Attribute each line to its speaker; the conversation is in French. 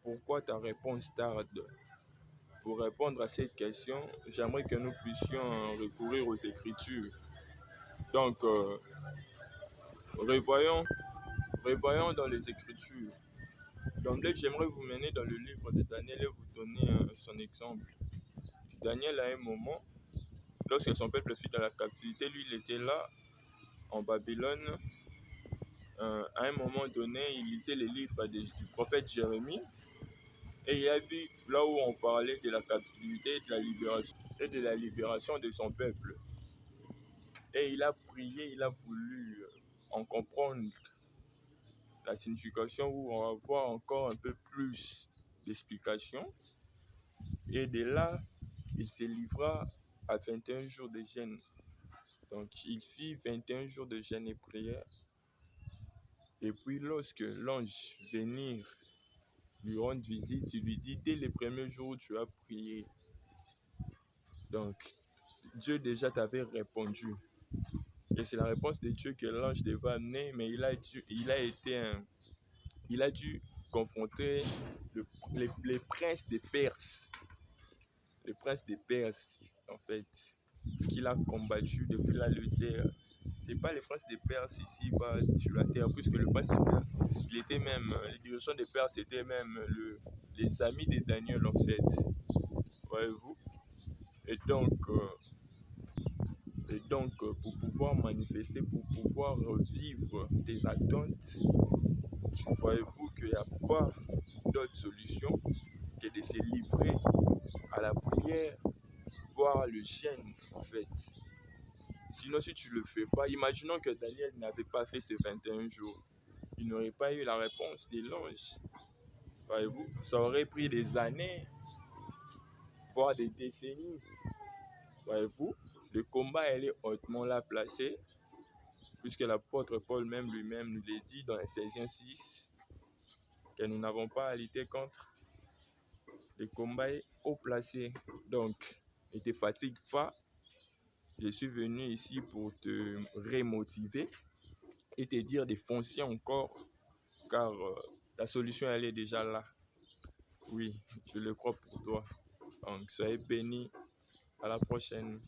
Speaker 1: pourquoi ta réponse tarde? Pour répondre à cette question, j'aimerais que nous puissions recourir aux Écritures. Donc, revoyons, revoyons dans les Écritures. D'emblée, j'aimerais vous mener dans le livre de Daniel et vous donner son exemple. Daniel, à un moment, lorsque son peuple fut dans la captivité, lui, il était là, en Babylone. À un moment donné, il lisait les livres du prophète Jérémie. Et il a vu là où on parlait de la captivité et de la libération de son peuple. Et il a prié, il a voulu en comprendre la signification, où on va voir encore un peu plus d'explications. Et de là, il se livra à 21 jours de jeûne. Donc, il fit 21 jours de jeûne et prière. Et puis, lorsque l'ange venir lui rendre visite, il lui dit, dès les premiers jours où tu as prié, donc Dieu déjà t'avait répondu. Et c'est la réponse de Dieu que l'ange devait amener, mais il a dû confronter les princes des Perses. Le prince des Perses, en fait, qu'il a combattu depuis la misère. C'est pas le prince des Perses ici, bas sur la terre, puisque le prince des Perses, il était même, les dirigeants des Perses étaient même les amis de Daniel, en fait. Voyez-vous? Et donc, pour pouvoir manifester, pour pouvoir vivre tes attentes, voyez-vous qu'il n'y a pas d'autre solution que de se livrer à la prière, voire le jeûne, en fait. Sinon, si tu ne le fais pas, imaginons que Daniel n'avait pas fait ses 21 jours. Il n'aurait pas eu la réponse de l'ange. Voyez-vous, ça aurait pris des années, voire des décennies. Voyez-vous, le combat, elle est hautement là placé, puisque l'apôtre Paul même lui-même nous l'a dit dans Ephésiens 6, que nous n'avons pas à lutter contre. Le combat est haut placé. Donc, ne te fatigue pas. Je suis venu ici pour te remotiver et te dire de foncer encore, car la solution, elle est déjà là. Oui, je le crois pour toi. Donc, soyez bénis. À la prochaine.